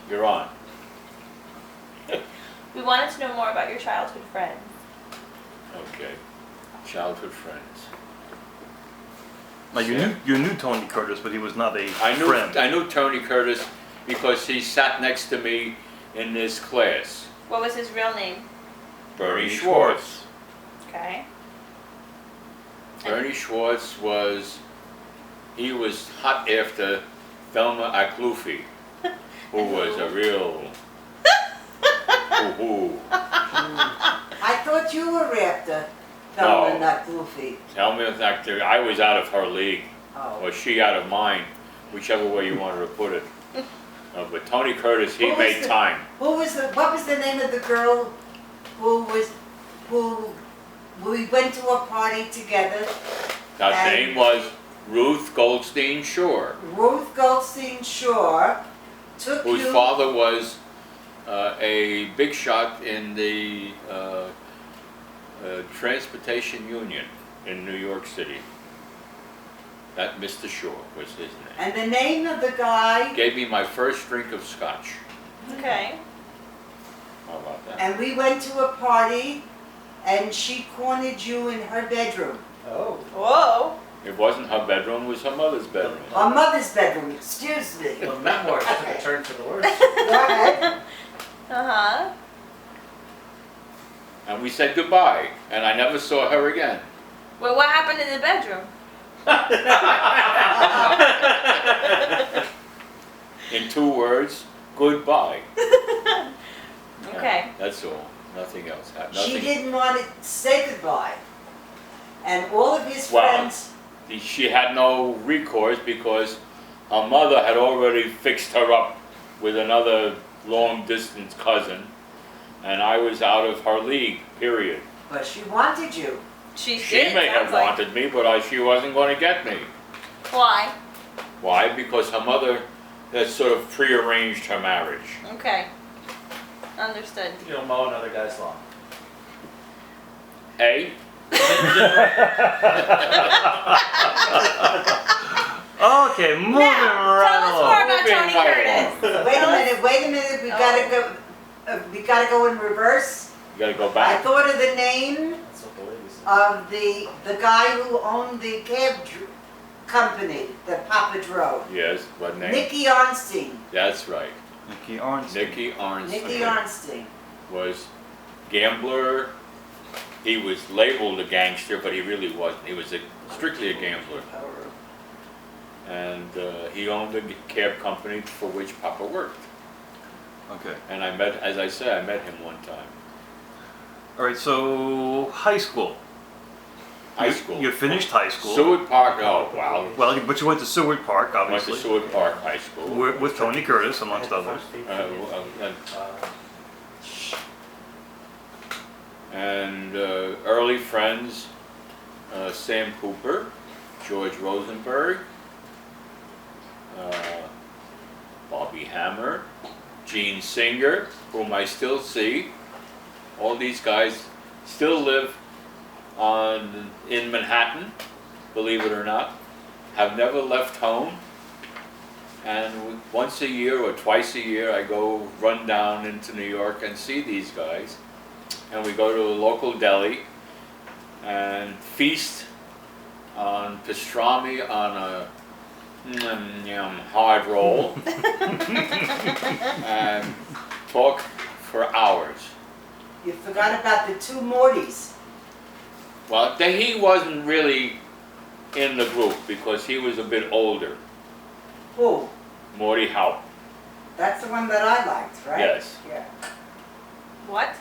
You're on. We wanted to know more about your childhood friends. Okay. Childhood friends. Now you knew Tony Curtis, but he was not a friend. I knew Tony Curtis because he sat next to me in this class. What was his real name? Bernie Schwartz. Okay. Bernie Schwartz was hot after Thelma Aklufi, who was a real hoo-hoo. I thought you were after Thelma, not Goofy. Thelma Aklufi, I was out of her league, or she out of mine, whichever way you wanted to put it. But Tony Curtis, he made time. What was the name of the girl who we went to a party together? Her name was Ruth Goldstein Shore. Ruth Goldstein Shore took whose father was a big shot in the transportation union in New York City. That Mr. Shore was his name. And the name of the guy... Gave me my first drink of scotch. Okay. How about that? And we went to a party, and she cornered you in her bedroom. Oh. Whoa. It wasn't her bedroom, it was her mother's bedroom. Her mother's bedroom, excuse me. Well, memoirs took a turn for the worse. Go ahead. Uh-huh. And we said goodbye, and I never saw her again. Well, what happened in the bedroom? In 2 words, goodbye. Okay. That's all. Nothing else happened. She didn't want to say goodbye. And all of his friends... She had no recourse because her mother had already fixed her up with another long-distance cousin, and I was out of her league, period. But she wanted you. She may have wanted me, but she wasn't going to get me. Why? Why? Because her mother had sort of prearranged her marriage. Okay. Understood. You don't mow another guy's lawn. Hey? Okay, moving right tell us along. more about Tony Curtis. Wait a minute, we gotta go in reverse. You gotta go I back. thought of the name That's what the lady said. of the guy who owned the cab company that Papa drove. Yes, what name? Nicky Arnstein. That's right. Nicky Arnstein. Nicky Arnstein. Nicky Arnstein. Was gambler. He was labeled a gangster, but he really wasn't. He was strictly a gambler. And he owned a cab company for which Papa worked. Okay. And I met, as I said, I met him one time. All right. So high school. High school. You finished high school. Seward Park. Oh wow. Well, but you went to Seward Park, I went obviously. to Seward Park High School. With Tony Curtis, amongst others. And early friends, Sam Cooper, George Rosenberg, Bobby Hammer, Gene Singer, whom I still see. All these guys still live in Manhattan, believe it or not, have never left home. And once a year or twice a year, I go run down into New York and see these guys. And we go to a local deli and feast on pastrami on a hard roll and talk for hours. You forgot about the 2 Mortys. Well, he wasn't really in the group because he was a bit older. Who? Morty Haupt. That's the one that I liked, right? Yes. Yeah. What?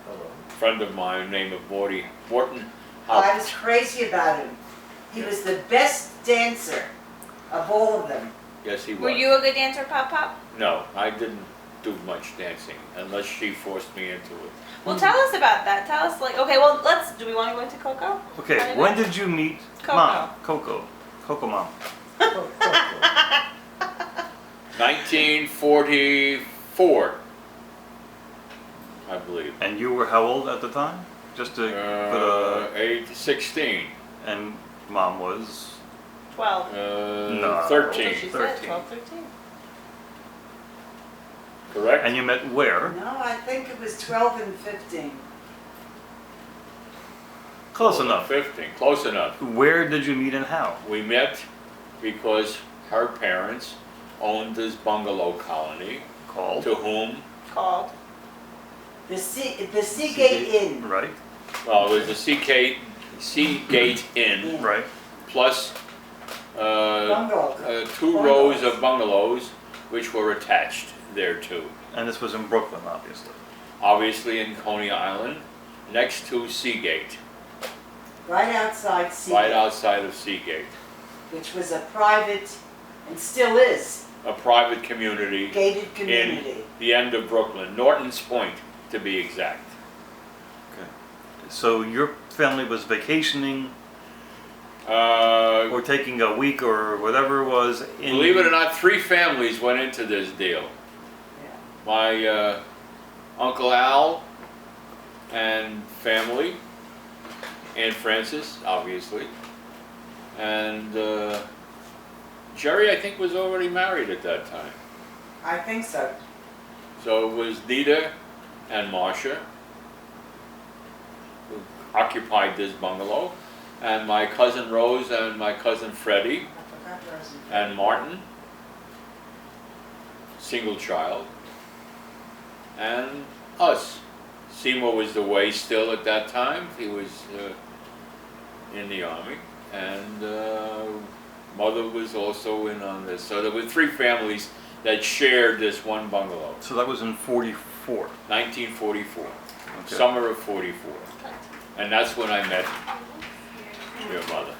Hello. Friend of mine named Morton I was Haupt. crazy about him. He was the best dancer of all of them. Yes, he was. Were you a good dancer, Pop Pop? No, I didn't do much dancing unless she forced me into it. Well, tell us about that. Tell us, okay, well, do we want to go into Coco? Okay, when did you meet Coco. Mom? Coco Mom. 1944, I believe. And you were how old at the time? Just to put age 16. And Mom was 12. No. 13. She said 13. 12, 13. correct? And you met where? No, I think it was 12 and 15. Close enough. 15, close enough. Where did you meet and how? We met because her parents owned this bungalow colony, Called? to whom, Called. The Seagate Inn. Right, well, it was the Seagate Inn, right. plus Bungalow. 2 rows of bungalows which were attached thereto. And this was in Brooklyn, obviously. Obviously in Coney Island, next to Seagate, Right outside Seagate. right outside of Seagate. Which was a private, and still is, A private community gated community. the end of Brooklyn, Norton's Point to be exact. So your family was vacationing Uh, or taking a week or whatever it was in... Believe it or not, 3 families went into this deal. Yeah. My Uncle Al and family, Aunt Frances, obviously, and Jerry, I think, was already married at that time. I think so. So it was Nita and Marcia who occupied this bungalow, and my cousin Rose and my cousin Freddie I forgot Rosie. and Martin, single child, and us. Seymour was away still at that time. He was in the army, and mother was also in on this. So there were 3 families that shared this one bungalow. So that was in 44. 1944, Okay. summer of 44, and that's when I met your mother.